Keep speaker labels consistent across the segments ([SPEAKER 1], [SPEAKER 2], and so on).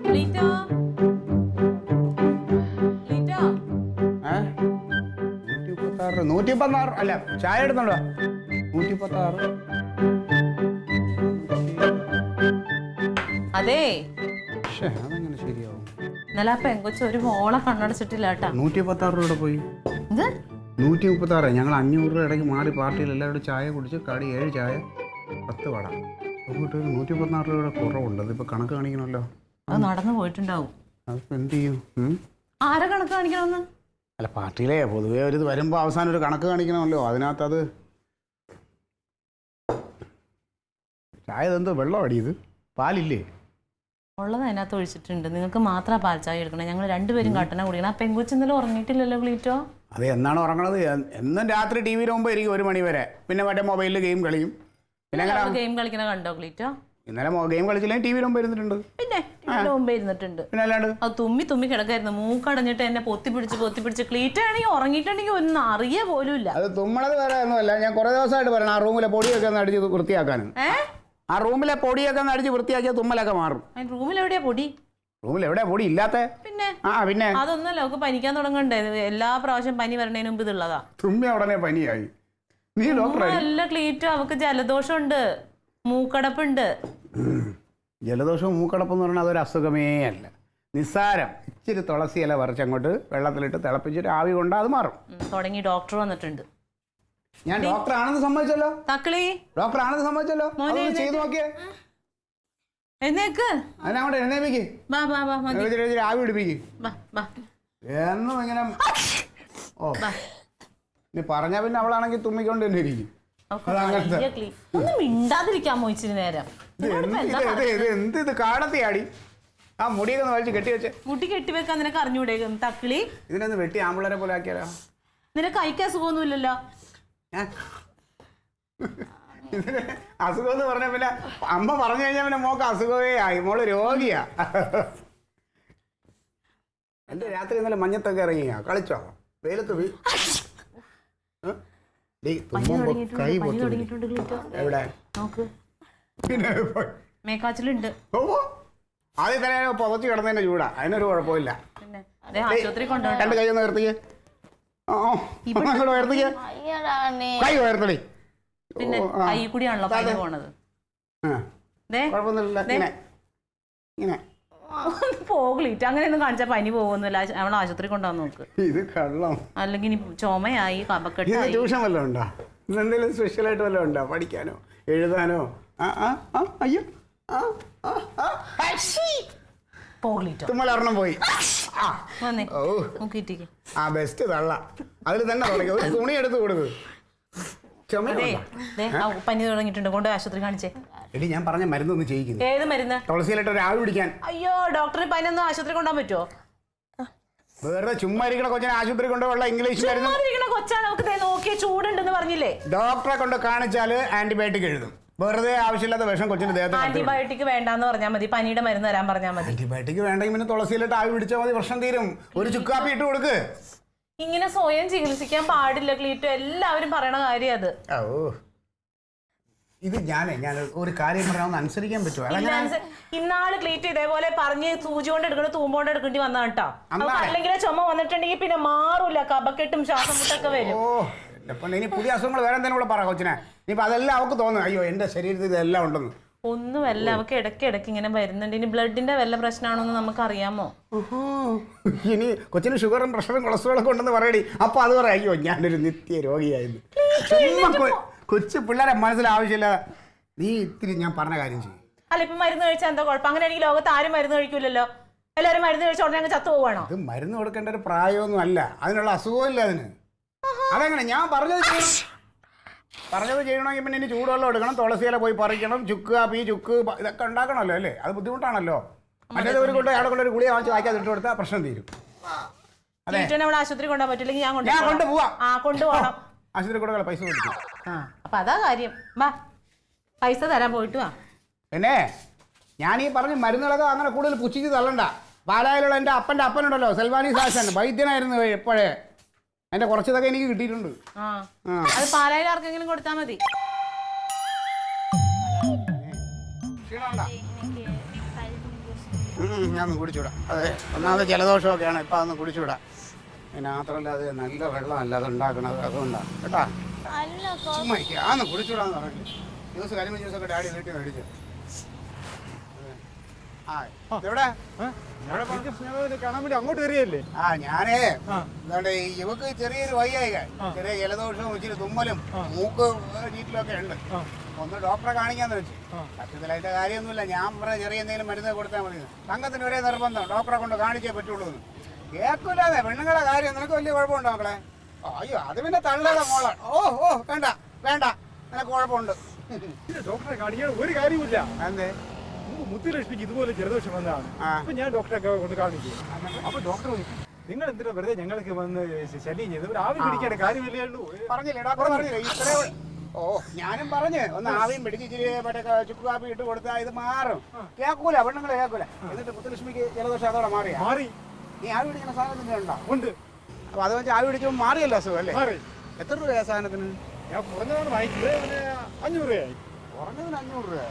[SPEAKER 1] 136 അല്ല ചായ എടുത്തോണ്ടോ 136
[SPEAKER 2] അതെ
[SPEAKER 1] അതെങ്ങനെ ശരിയാവും
[SPEAKER 2] ഇന്നലെ ആ പെങ്കൊച്ച് ഒരു മോളെ കണ്ണടച്ചിട്ടില്ല കേട്ടാ
[SPEAKER 1] 116 രൂപ പോയി 136 ഞങ്ങൾ 500 രൂപ ഇടയ്ക്ക് മാറി പാർട്ടിയിൽ എല്ലാവരും ചായ കുടിച്ച് കടി 7 ചായ 10 വട അങ്ങോട്ട് 116 രൂപയുടെ കുറവുണ്ട് അതിപ്പോൾ കണക്ക് കാണിക്കണമല്ലോ
[SPEAKER 2] അത് നടന്നു പോയിട്ടുണ്ടാവും
[SPEAKER 1] അതിപ്പോൾ എന്ത് ചെയ്യും
[SPEAKER 2] ആരെ കണക്ക് കാണിക്കണമെന്ന്
[SPEAKER 1] അല്ല പാർട്ടിയിലേ പൊതുവേ ഒരു ഇത് വരുമ്പോൾ അവസാനം ഒരു കണക്ക് കാണിക്കണമല്ലോ അതിനകത്തത് ചായ എന്തോ വെള്ളം അടിയത് പാലില്ലേ
[SPEAKER 2] ഉള്ളത് അതിനകത്ത് ഒഴിച്ചിട്ടുണ്ട് നിങ്ങൾക്ക് മാത്രം പാൽ ചായ എടുക്കണം ഞങ്ങൾ രണ്ടുപേരും കട്ടന കുടിക്കണം ആ പെങ്കൊച്ച് ഇന്നലെ ഉറങ്ങിയിട്ടില്ലല്ലോ ക്ലീറ്റോ
[SPEAKER 1] അത് എന്നാണ് ഉറങ്ങണത് എന്നും രാത്രി ടി വിയിൽ മുമ്പ് ഇരിക്കും 1 മണി വരെ പിന്നെ മറ്റേ മൊബൈലിൽ ഗെയിം കളിയും പിന്നെ
[SPEAKER 2] ഗെയിം കളിക്കണ കണ്ടോ ക്ലീറ്റോ
[SPEAKER 1] ഇന്നലെ ഗെയിം കളിച്ചില്ലെങ്കിൽ ടി വിയിൽ മുമ്പ് ഇരുന്നിട്ടുണ്ട്
[SPEAKER 2] പിന്നെ മുമ്പേ ഇരുന്നിട്ടുണ്ട്
[SPEAKER 1] പിന്നെ അല്ലാണ്ട്
[SPEAKER 2] അത് തുമ്മി കിടക്കായിരുന്നു മൂക്കടഞ്ഞിട്ട് എന്നെ പൊത്തി പിടിച്ച് ക്ലീറ്റോ ആണെങ്കിൽ ഉറങ്ങിയിട്ടുണ്ടെങ്കിൽ ഒന്നും അറിയ പോലും ഇല്ല
[SPEAKER 1] അത് തുമ്മണത് വേറെ ഒന്നുമല്ല ഞാൻ കുറെ ദിവസമായിട്ട് പറയണം ആ റൂമിലെ പൊടിയൊക്കെ ഒന്ന് അടിച്ച് വൃത്തിയാക്കാൻ ആ റൂമിലെ പൊടിയൊക്കെ ഒന്ന് അടിച്ച് വൃത്തിയാക്കിയാൽ തുമ്മലൊക്കെ മാറും
[SPEAKER 2] റൂമിൽ എവിടെയാ പൊടി
[SPEAKER 1] റൂമിൽ എവിടെയാ പൊടി ഇല്ലാത്ത പിന്നെ
[SPEAKER 2] അതൊന്നല്ല ഒക്കെ പനിക്കാൻ തുടങ്ങണ്ടേ എല്ലാ പ്രാവശ്യം പനി വരണേന് മുമ്പ് ഇതുള്ളതാ
[SPEAKER 1] തുമ്മി ഉടനെ പനിയായി നീ
[SPEAKER 2] അല്ല ക്ലീറ്റോ അവക്ക് ജലദോഷമുണ്ട് മൂക്കടപ്പുണ്ട്
[SPEAKER 1] ജലദോഷവും മൂക്കടപ്പെന്ന് പറഞ്ഞാൽ അതൊരു അസുഖമേ അല്ല നിസ്സാരം ഇച്ചിരി തുളസി ഇല പറിച്ചങ്ങോട്ട് വെള്ളത്തിലിട്ട് തിളപ്പിച്ചിട്ട് ആവി കൊണ്ട് അത് മാറും
[SPEAKER 2] തുടങ്ങി ഡോക്ടർ വന്നിട്ടുണ്ട്
[SPEAKER 1] ഞാൻ ഡോക്ടർ ആണെന്ന് സമ്മതിച്ചല്ലോ
[SPEAKER 2] തക്കളി
[SPEAKER 1] ഡോക്ടർ ആണെന്ന് സമ്മതിച്ചല്ലോ ചെയ്തു നോക്കിയേ അതിനങ്ങോട്ട് എഴുന്നേപ്പിക്ക് ആവി പിടിപ്പിക്ക് എന്നും ഇങ്ങനെ ഓ നീ പറഞ്ഞ പിന്നെ അവളാണെങ്കിൽ തുമ്മിക്കൊണ്ട് തന്നെ ഇരിക്കും എന്ത് ഇത് കാടത്തിയാടി ആ മുടിയൊക്കെ ഒന്ന് വലിച്ച് കെട്ടി വെച്ചേ
[SPEAKER 2] മുടി കെട്ടിവെക്കാൻ നിനക്ക് അറിഞ്ഞൂടെ തക്കിളി
[SPEAKER 1] ഇതിനൊന്ന് വെട്ടി ആമ്പിളരെ പോലെ ആക്കിയാലോ
[SPEAKER 2] നിനക്ക് കൈക്ക് അസുഖമൊന്നുമില്ലല്ലോ
[SPEAKER 1] ഇതിന് അസുഖം എന്ന് പറഞ്ഞ പിന്നെ അമ്മ പറഞ്ഞു കഴിഞ്ഞാൽ പിന്നെ മോക്ക് അസുഖമേ ആയി മോള് രോഗിയാ എന്റെ രാത്രി ഇന്നലെ മഞ്ഞത്തൊക്കെ ഇറങ്ങിയാ കളിച്ചോ വെയിലത്ത് കൈ എവിടെ
[SPEAKER 2] മേക്കാച്ചിലുണ്ട്
[SPEAKER 1] ആദ്യം തന്നെ പുതച്ച് കിടന്നതിന്റെ ചൂടാ അതിനൊരു കുഴപ്പമില്ല രണ്ട് കൈ ഒന്ന് ഉയർത്തിക്കേ ഉയർത്തിക്കേ കൈ ഉയർത്തടി
[SPEAKER 2] പിന്നെ കൈ കൂടിയാണല്ലോ പനി പോണത് പോകലിട്ട് അങ്ങനെയൊന്നും കാണിച്ചാൽ പനി പോകുന്നില്ല അവളെ ആശുപത്രി കൊണ്ടുവന്ന് നോക്ക്
[SPEAKER 1] ഇത് കള്ളം
[SPEAKER 2] അല്ലെങ്കിൽ ചുമയായി കഫക്കെട്ടായി
[SPEAKER 1] ട്യൂഷൻ വല്ലതും ഉണ്ടോ എന്തെങ്കിലും സ്പെഷ്യലായിട്ട് വല്ലതും ഉണ്ടോ പഠിക്കാനോ എഴുതാനോ അയ്യോ തുമ്മലൊരെണ്ണം പോയി ആ ബെസ്റ്റ് തള്ള അതിൽ തന്നെ തുടങ്ങി ഒരു തുണി എടുത്ത് കൊടുക്ക്
[SPEAKER 2] പനി തുടങ്ങിയിട്ടുണ്ട് കൊണ്ട് ആശുപത്രി കാണിച്ചേ
[SPEAKER 1] എടി ഞാൻ പറഞ്ഞ മരുന്നൊന്നും ചെയ്യിക്കുന്നു
[SPEAKER 2] ഏത് മരുന്ന്
[SPEAKER 1] തുളസിയിലിട്ട് ഒരു ആവി പിടിക്കാൻ
[SPEAKER 2] അയ്യോ ഡോക്ടറെ പനിയൊന്നും ആശുപത്രി കൊണ്ടുപോകാൻ പറ്റുമോ
[SPEAKER 1] വേറെ ചുമ്മാ ഇരിക്കണ കൊച്ചിനെ ആശുപത്രി കൊണ്ടുപോയുള്ള ഇംഗ്ലീഷ് മരുന്ന്
[SPEAKER 2] കൊച്ചാണ് നമുക്ക് നോക്കിയ ചൂടുണ്ടെന്ന് പറഞ്ഞില്ലേ
[SPEAKER 1] ഡോക്ടറെ കൊണ്ട് കാണിച്ചാല് ആന്റിബയോട്ടിക് എഴുതും വെറുതെ ആവശ്യമില്ലാത്ത വിഷം കൊച്ചിന് ദേഹത്ത്
[SPEAKER 2] ആന്റിബയോട്ടിക് വേണ്ടാന്ന് പറഞ്ഞാൽ മതി പനിയുടെ മരുന്ന് തരാൻ പറഞ്ഞാൽ മതി
[SPEAKER 1] ആന്റിബയോട്ടിക് വേണ്ടെങ്കിൽ പിന്നെ തുളസിയിലിട്ട് ആവി പിടിച്ചാൽ മതി പ്രശ്നം തീരും ഒരു ചുക്കാപ്പി ഇട്ട് കൊടുക്ക്
[SPEAKER 2] ഇങ്ങനെ സ്വയം ചികിത്സിക്കാൻ പാടില്ല ക്ലീറ്റോ എല്ലാവരും പറയണ കാര്യം അത്
[SPEAKER 1] ഇത് ഞാൻ ഒരു കാര്യം പറഞ്ഞാൽ അനുസരിക്കാൻ പറ്റുമോ
[SPEAKER 2] ഇന്നാള് ക്ലീറ്റോ ഇതേപോലെ പറഞ്ഞ് സൂചി കൊണ്ട് എടുക്കണ തൂമ്പോണ്ട് എടുക്കേണ്ടി വന്നാ കേട്ടോ അല്ലെങ്കിൽ ചുമ വന്നിട്ടുണ്ടെങ്കിൽ പിന്നെ മാറൂല കഫക്കെട്ടും ശ്വാസം മുട്ടൊക്കെ വരും
[SPEAKER 1] ഇനി പുതിയ അസുഖങ്ങൾ വേറെ എന്തെങ്കിലും കൂടെ പറ കൊച്ചിനെ ഇനിയിപ്പോ അതെല്ലാം അവർക്ക് തോന്നും അയ്യോ എന്റെ ശരീരത്തിൽ ഇതെല്ലാം ഉണ്ടെന്ന്
[SPEAKER 2] ഒന്നുമല്ല അവക്ക് ഇടയ്ക്ക് ഇങ്ങനെ വരുന്നുണ്ട് ഇനി ബ്ലഡിന്റെ വല്ല പ്രശ്നമാണോന്ന് നമുക്ക് അറിയാമോ
[SPEAKER 1] ഇനി കൊച്ചിന് ഷുഗറും പ്രഷറും കൊളസ്ട്രോളും ഒക്കെ ഉണ്ടെന്ന് പറയടി അപ്പൊ അത് പറയാം അയ്യോ ഞാനൊരു നിത്യ രോഗിയായിരുന്നു കൊച്ചു പിള്ളേരെ മനസ്സിൽ ആവശ്യമില്ല നീ ഇത്തിരി ഞാൻ പറഞ്ഞ കാര്യം ചെയ്യും
[SPEAKER 2] അല്ല ഇപ്പൊ മരുന്ന് കഴിച്ചാൽ എന്താ കുഴപ്പം അങ്ങനെ എനിക്ക് ലോകത്ത് ആരും മരുന്ന് കഴിക്കൂലല്ലോ എല്ലാവരും മരുന്ന് കഴിച്ച ഉടനെ അങ്ങ് ചത്തു പോവാണോ
[SPEAKER 1] ഇത് മരുന്ന് കൊടുക്കേണ്ട ഒരു പ്രായമൊന്നും അല്ല അതിനുള്ള അസുഖമില്ല അതിന് അതെങ്ങനെ ഞാൻ പറഞ്ഞത് ചെയ്യണമെങ്കിൽ പിന്നെ ഇനി ചൂടുവെള്ളം എടുക്കണം തുളസിയില പോയി പറിക്കണം ചുക്ക് കാപ്പി ചുക്ക് ഇതൊക്കെ ഉണ്ടാക്കണമല്ലോ അല്ലേ അത് ബുദ്ധിമുട്ടാണല്ലോ മറ്റേത് ഒരു കൊണ്ട് അയാളെ കൊണ്ടൊരു ഗുളിക വാങ്ങിച്ച് വായിക്കാതെ ഇട്ട് കൊടുത്താൽ പ്രശ്നം തീരും
[SPEAKER 2] ആശുപത്രി കൊണ്ടുപോകാൻ പറ്റില്ലെങ്കിൽ
[SPEAKER 1] ഞാൻ കൊണ്ടുപോവാം
[SPEAKER 2] കൊണ്ടുപോകണം
[SPEAKER 1] ആശുപത്രി കൊടുക്കാൻ പൈസ കൊടുക്കും
[SPEAKER 2] അപ്പൊ അതാ കാര്യം വാ പൈസ തരാൻ പോയിട്ട് വാ
[SPEAKER 1] പിന്നെ ഞാൻ ഈ പറഞ്ഞ മരുന്നുകളൊക്കെ അങ്ങനെ കൂടുതൽ പുച്ഛിച്ച് തള്ളണ്ട പാലായിലുള്ള എൻ്റെ അപ്പൻ്റെ അപ്പനുണ്ടല്ലോ സൽവാനി സാസൻ വൈദ്യനായിരുന്നു എപ്പോഴേ അതിന്റെ കുറച്ചതൊക്കെ എനിക്ക് കിട്ടിയിട്ടുണ്ട്
[SPEAKER 2] അത് പാലായിൽ ആർക്കെങ്കിലും കൊടുത്താൽ മതി
[SPEAKER 1] ഞാൻ കുടിച്ചുവിടാം. അതെ, ഒന്നാമത് ജലദോഷമൊക്കെയാണ്, ഇപ്പം അതൊന്ന് കുടിച്ചുവിടാം. പിന്നെ മാത്രമല്ല അത് നല്ല വെള്ളമല്ല അത് ഉണ്ടാക്കണത്, അതുകൊണ്ടാണ് കേട്ടാ. ചുമ്മാ ആന്ന് കുടിച്ചുവിടാന്ന് പറഞ്ഞു. ജ്യൂസ് കരിമീൻ ജ്യൂസൊക്കെ ഡാഡി വീട്ടിൽ മേടിച്ചു. ആ എവിടെ
[SPEAKER 3] കാണാൻ വേണ്ടി അങ്ങോട്ട് കയറിയല്ലേ?
[SPEAKER 1] ആ ഞാനേ എന്താണ്ട് ഇവക്ക് ചെറിയൊരു വയ്യായിക, ചെറിയ ജലദോഷവും ഇച്ചിരി തുമ്മലും മൂക്ക് ചീറ്റിലൊക്കെ ഉണ്ട്. ഒന്ന് ഡോക്ടറെ കാണിക്കാന്ന് വെച്ചു. സത്യത്തിലായിട്ട് കാര്യമൊന്നുമില്ല. ഞാൻ പറഞ്ഞ ചെറിയ എന്തെങ്കിലും മരുന്ന് കൊടുത്താൽ മതി. തങ്കത്തിന് ഒരേ നിർബന്ധം, ഡോക്ടറെ കൊണ്ട് കാണിച്ചേ പറ്റുള്ളൂ എന്ന്. കേൾക്കൂലാതെ പെണ്ണുങ്ങളെ കാര്യം നിനക്ക് വലിയ കുഴപ്പമുണ്ടോ മക്കളെ? അയ്യോ അത് പിന്നെ തള്ളയുടെ മോളാണ്. ഓ ഓ വേണ്ട വേണ്ട, നിനക്ക് കുഴപ്പമുണ്ട്.
[SPEAKER 3] ഡോക്ടറെ കാണിക്കാൻ ഒരു കാര്യമില്ല.
[SPEAKER 1] എന്തേ?
[SPEAKER 3] മുത്തുലക്ഷ്മിക്ക് ഇതുപോലെ ജലദോഷം വന്നതാണ്. അപ്പൊ ഞാൻ ഡോക്ടറെ കൊണ്ട് കാണിച്ചു. അപ്പൊ ഡോക്ടർ നിങ്ങൾ എന്തിനാ വെറുതെ ഞങ്ങൾക്ക് വന്ന് ശല്യം ചെയ്ത് ഒരു ആവി പിടിക്കേണ്ട കാര്യമില്ലല്ലോ.
[SPEAKER 1] പറഞ്ഞില്ലേ ഡോക്ടർ പറഞ്ഞില്ലേ ഇത്രേ? ഓ ഞാനും പറഞ്ഞ് ഒന്ന് ആവിയും പിടിച്ച് ഇച്ചിരി മറ്റേ ചുക്ക് കാപ്പി ഇട്ട് കൊടുത്താൽ ഇത് മാറും. കേൾക്കൂല, പെണ്ണുങ്ങളെ കേൾക്കൂല. എന്നിട്ട് മുത്തുലക്ഷ്മിക്ക് ജലദോഷം അതോടെ മാറി. നീ ആവി പിടിക്കുന്ന സാധനത്തിന്റെ ഉണ്ടോ?
[SPEAKER 3] ഉണ്ട്.
[SPEAKER 1] അപ്പൊ അത് വെച്ച് ആവി പിടിച്ചപ്പോൾ മാറിയല്ലോ അസുഖം അല്ലേ? എത്ര രൂപയാ സാധനത്തിന്?
[SPEAKER 3] ഞാൻ കുറഞ്ഞതാണ് വാങ്ങിച്ചത്, 500 രൂപയായി.
[SPEAKER 1] കുറഞ്ഞതിന് 500 രൂപ.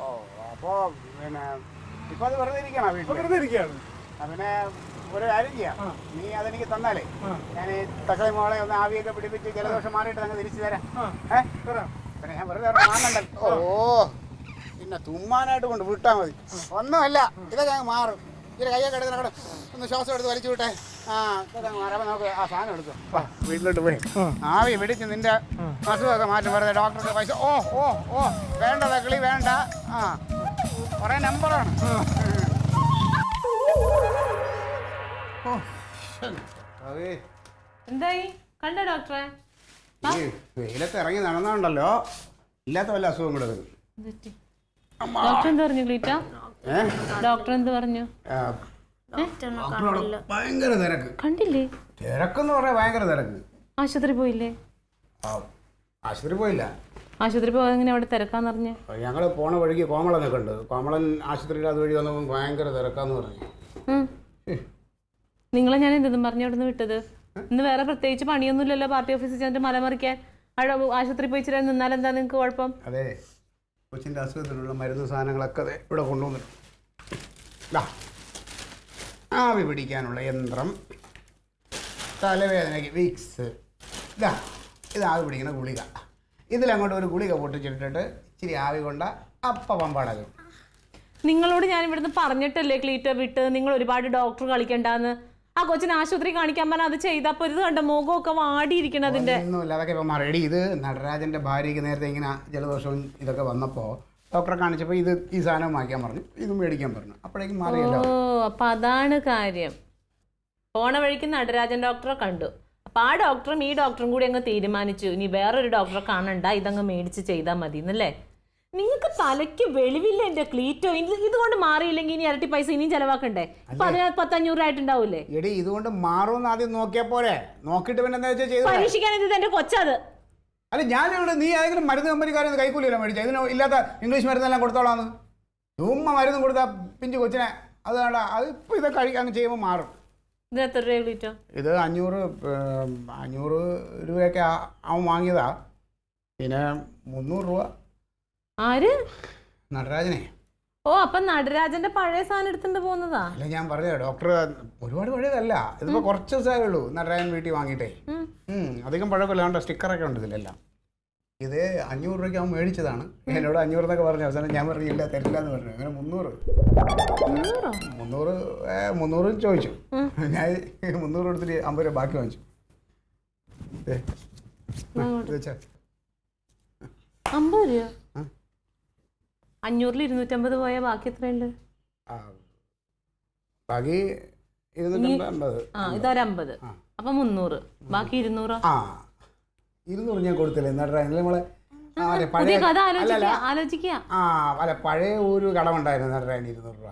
[SPEAKER 1] ഓ അപ്പോ പിന്നെ ഇപ്പൊ അത് വെറുതെ ഇരിക്കണം വീട്ടിൽ?
[SPEAKER 3] വെറുതെ ഇരിക്കുകയാണ്.
[SPEAKER 1] പിന്നെ ഒരു കാര്യം ചെയ്യാം, നീ അതെനിക്ക് തന്നാലേ ഞാൻ ഈ തക്കളി മോളെ ഒന്ന് ആവിയൊക്കെ പിടിപ്പിച്ച് ജലദോഷം മാറിയിട്ട് അങ്ങ് തിരിച്ചു തരാം. പിന്നെ ഞാൻ വെറുതെ വാങ്ങണ്ടല്ലോ. ഓ പിന്നെ തുമ്മാനായിട്ട് കൊണ്ട് വിട്ടാ മതി. ഒന്നുമല്ല, ഇതൊക്കെ അങ്ങ് മാറും. ഇച്ചിരി കയ്യൊക്കെ എടുത്ത് നടക്കണം, ഒന്ന് ശ്വാസം എടുത്ത് വലിച്ചു വിട്ടെ. ആ ഇതൊക്കെ മാറാൻ നമുക്ക് ആ സാധനം എടുക്കും. വീട്ടിലോട്ട് പോയി ആവി പിടിച്ച് നിന്റെ അസുഖമൊക്കെ മാറ്റും. വെറുതെ ഡോക്ടറുടെ പൈസ ഓ ഓ ഓ വേണ്ട തക്കളി വേണ്ട. ആ കുറേ നമ്പറാണ്.
[SPEAKER 2] എന്തായി കണ്ട ഡോക്ടറെ?
[SPEAKER 1] ഈ വെയിലത്ത് ഇറങ്ങി നടന്നുണ്ടല്ലോ ഇല്ലാത്ത വല്ല അസുഖം കൂടെ വരും.
[SPEAKER 2] ഡോക്ടർ എന്ത് പറഞ്ഞു ക്ലീറ്റ? ഡോക്ടർ എന്ത് പറഞ്ഞു?
[SPEAKER 1] ഭയങ്കര തിരക്ക്.
[SPEAKER 2] കണ്ടില്ലേ?
[SPEAKER 1] തിരക്കെന്ന് പറയാ ഭയങ്കര തിരക്ക്.
[SPEAKER 2] ആശുപത്രി പോയില്ലേ?
[SPEAKER 1] ആശുപത്രി പോയില്ല.
[SPEAKER 2] ആശുപത്രി പോകാൻ എങ്ങനെ അവിടെ തിരക്കാന്ന് പറഞ്ഞ?
[SPEAKER 1] ഞങ്ങള് പോണ വഴിക്ക് കോമളനൊക്കെ ഉണ്ട്. കോമളൻ ആശുപത്രിയിൽ അതുവഴി വന്നപ്പോൾ ഭയങ്കര തിരക്കാന്ന് പറഞ്ഞു.
[SPEAKER 2] നിങ്ങളെ ഞാൻ എന്തെന്നും പറഞ്ഞു അവിടെ നിന്ന് വിട്ടത്? ഇന്ന് വേറെ പ്രത്യേകിച്ച് പണിയൊന്നുമില്ലല്ലോ പാർട്ടി ഓഫീസിൽ ചെന്നിട്ട് മലമറിക്കാൻ. അവിടെ ആശുപത്രി പോയി ഇച്ചിരി നിന്നാൽ എന്താ നിങ്ങൾക്ക് കുഴപ്പം?
[SPEAKER 1] അതെ, കൊച്ചിൻ്റെ അസുഖത്തിനുള്ള മരുന്ന് സാധനങ്ങളൊക്കെ അതെ ഇവിടെ കൊണ്ടുവന്നിട്ടുണ്ട്. ആവി പിടിക്കാനുള്ള യന്ത്രം, തലവേദനയ്ക്ക് വിക്സ്, ഇത് ആവി പിടിക്കുന്ന ഗുളിക. ഇതിലങ്ങോട്ട് ഒരു ഗുളിക പൊട്ടിച്ചിട്ടിട്ട് ഇച്ചിരി ആവി കൊണ്ട അപ്പം പമ്പാടകം.
[SPEAKER 2] നിങ്ങളോട് ഞാൻ ഇവിടുന്ന് പറഞ്ഞിട്ടല്ലേ ക്ലീറ്റർ വിട്ട് നിങ്ങൾ ഒരുപാട് ഡോക്ടർ കളിക്കണ്ടെന്ന്? ആ കൊച്ചിന് ആശുപത്രി കാണിക്കാൻ പറഞ്ഞാൽ അത് ചെയ്താൽ പൊരുത് കണ്ട മുഖമൊക്കെ വാടിയിരിക്കണം അതിന്റെ.
[SPEAKER 1] ഒന്നുമില്ല, അതൊക്കെ ഇപ്പം മറടി. ഇത് നടരാജന്റെ ഭാര്യയ്ക്ക് നേരത്തെ ഇങ്ങനെ ജലദോഷവും ഇതൊക്കെ വന്നപ്പോൾ ഡോക്ടറെ കാണിച്ചപ്പോൾ ഇത് ഈ സാധനം വാങ്ങിക്കാൻ പറഞ്ഞു, ഇതും മേടിക്കാൻ പറഞ്ഞു. അപ്പോഴേക്കും മാറിയല്ലോ.
[SPEAKER 2] ഓ അപ്പൊ അതാണ് കാര്യം. പോണ വഴിക്ക് നടരാജൻ ഡോക്ടറെ കണ്ടു. അപ്പൊ ആ ഡോക്ടറും ഈ ഡോക്ടറും കൂടി അങ്ങ് തീരുമാനിച്ചു ഇനി വേറൊരു ഡോക്ടറെ കാണണ്ട, ഇതങ്ങ് മേടിച്ച് ചെയ്താൽ മതി എന്നല്ലേ? നിങ്ങൾക്ക് തലയ്ക്ക് വെളിവില്ല എന്റെ ക്ലീറ്റോ. ഇതുകൊണ്ട് മാറിയില്ലെങ്കിൽ ഇനി ഇരട്ടി പൈസ ഇനിയും ചെലവാക്കണ്ടേ? 1000-1500 ആയിട്ടുണ്ടാവൂലേ?
[SPEAKER 1] എടി ഇതുകൊണ്ട് മാറുമെന്ന് ആദ്യം നോക്കിയാ പോരെ? നോക്കിയിട്ട് പിന്നെ എന്താ വെച്ചാൽ ചെയ്തു
[SPEAKER 2] പരീക്ഷിക്കാൻ ഇത് എന്റെ കൊച്ചത്.
[SPEAKER 1] അല്ല ഞാനിവിടെ നീ ഏതെങ്കിലും മരുന്ന് കമ്പനിക്കാരൊന്നും കൈക്കൂലിയല്ലോ മേടിച്ച? ഇതിന് ഇല്ലാത്ത ഇംഗ്ലീഷ് മരുന്നെല്ലാം കൊടുത്തോളാന്ന്. ചുമ്മാ മരുന്നും കൊടുത്താൽ പിഞ്ചു കൊച്ചിനെ അത് വേണ്ട. അത് ഇപ്പം ഇതൊക്കെ കഴിക്കാൻ ചെയ്യുമ്പോൾ മാറും.
[SPEAKER 2] ഇത് എത്ര രൂപ ക്ലീറ്റോ?
[SPEAKER 1] ഇത് 500 രൂപയൊക്കെ അവൻ വാങ്ങിയതാ. പിന്നെ 300 രൂപ.
[SPEAKER 2] ആര്?
[SPEAKER 1] നടരാജനെ.
[SPEAKER 2] ഓ അപ്പൊ നടരാജന്റെ പഴയ സാധനം എടുത്തിട്ട് പോകുന്നതാ?
[SPEAKER 1] അല്ല ഞാൻ പറഞ്ഞ ഡോക്ടർ ഒരുപാട് പഴയതല്ല, ഇതിപ്പോ കുറച്ച് ദിവസമേ ഉള്ളൂ നടരാജൻ വീട്ടിൽ വാങ്ങിയിട്ടേ. അധികം പഴക്കമില്ലാണ്ട് സ്റ്റിക്കറൊക്കെ ഉണ്ട് ഇതിലെല്ലാം. ഇത് 500 രൂപയ്ക്ക് അവൻ മേടിച്ചതാണ്. എന്നോട് 500 എന്നൊക്കെ പറഞ്ഞു. അവസാനം ഞാൻ പറഞ്ഞില്ല, തരില്ല എന്ന് പറഞ്ഞു. അങ്ങനെ 300 ചോദിച്ചു. ഞാൻ 300 എടുത്തിട്ട് 50 രൂപ ബാക്കി വാങ്ങിച്ചു.
[SPEAKER 2] 50 രൂപ? 500-ൽ 250 പോയാൽ ബാക്കി എത്രയുണ്ട്?
[SPEAKER 1] ബാക്കി 250.
[SPEAKER 2] ഇതൊരു 50. അപ്പൊ 300. ബാക്കി 200.
[SPEAKER 1] 200 ഞാൻ കൊടുത്തില്ലേ നടരാജൻ? നമ്മളെ
[SPEAKER 2] ആലോചിക്കുക.
[SPEAKER 1] അല്ല പഴയ ഒരു കടമുണ്ടായിരുന്നു നടരാജൻ 200 രൂപ.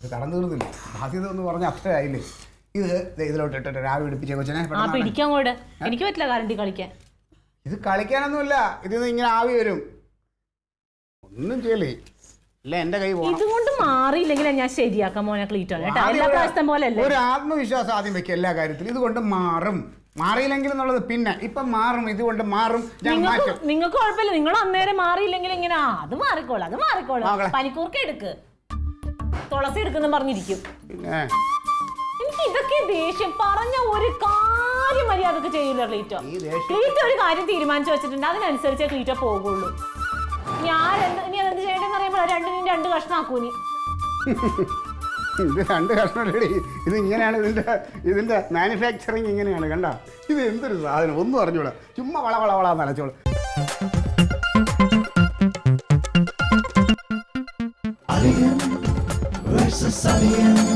[SPEAKER 1] ഇത് കടം തീർന്നില്ല, ബാധ്യത എന്ന് പറഞ്ഞാൽ അത്ര ആയില്ലേ. ഇത് ഇതിലോട്ട് ഇട്ടിട്ട് രാവിലെ പിടിപ്പിച്ച കൊച്ചിനെ
[SPEAKER 2] പിടിക്കാൻ കൂടെ എനിക്ക് പറ്റില്ല കറണ്ടി കളിക്കാൻ.
[SPEAKER 1] ഇത് കളിക്കാനൊന്നുമില്ല, ഇതിന്ന് ഇങ്ങനെ ആവി വരും. ഒന്നും ചെയ്യലേ ഇല്ല, എന്റെ കൈ പോകണം.
[SPEAKER 2] ഇതുകൊണ്ട് മാറിയില്ലെങ്കിൽ ഞാൻ ശരിയാക്കാം മോനെ ക്ലീറ്റോ. എല്ലാ പ്രാവശ്യത്തെ പോലെ
[SPEAKER 1] ഒരു ആത്മവിശ്വാസം ആദ്യം വെക്കുക എല്ലാ കാര്യത്തിലും. ഇതുകൊണ്ട് മാറും, മാറിയില്ലെങ്കിൽ എന്നുള്ളത് പിന്നെ. ഇപ്പൊ മാറും, ഇതുകൊണ്ട് മാറും.
[SPEAKER 2] നിങ്ങൾക്ക് കുഴപ്പമില്ല, നിങ്ങൾ അന്നേരം മാറിയില്ലെങ്കിൽ ഇങ്ങനെ അത് മാറിക്കോളാം പനിക്കൂർക്ക എടുക്ക്. തുളസി എടുക്കുന്ന പറഞ്ഞിരിക്കും.
[SPEAKER 1] പിന്നെ
[SPEAKER 2] എനിക്ക് ഇതൊക്കെ ദേഷ്യം. പറഞ്ഞ ഒരു കാര്യം മര്യാദക്ക് ചെയ്യില്ല ക്ലീറ്റോ. ക്ലീറ്റോ ഒരു കാര്യം തീരുമാനിച്ചു വെച്ചിട്ടുണ്ട്, അതിനനുസരിച്ചേ ക്ലീറ്റോ പോകുള്ളൂ. ഇനി എന്ത് ചെയ്യണ്ടെന്ന് അറിയുമ്പോൾ രണ്ടിനും 2 കഷ്ണമാക്കൂ. നീ
[SPEAKER 1] ഇത് 2 കഷ്ണം റെഡി. ഇത് ഇങ്ങനെയാണ് ഇതിന്റെ മാനുഫാക്ചറിങ് ഇങ്ങനെയാണ്. കണ്ട ഇത് എന്തൊരു സാധനം, ഒന്നും അറിഞ്ഞൂടാ. ചുമ്മാ വള നനച്ചോളൂ.
[SPEAKER 4] Alien versus Alien.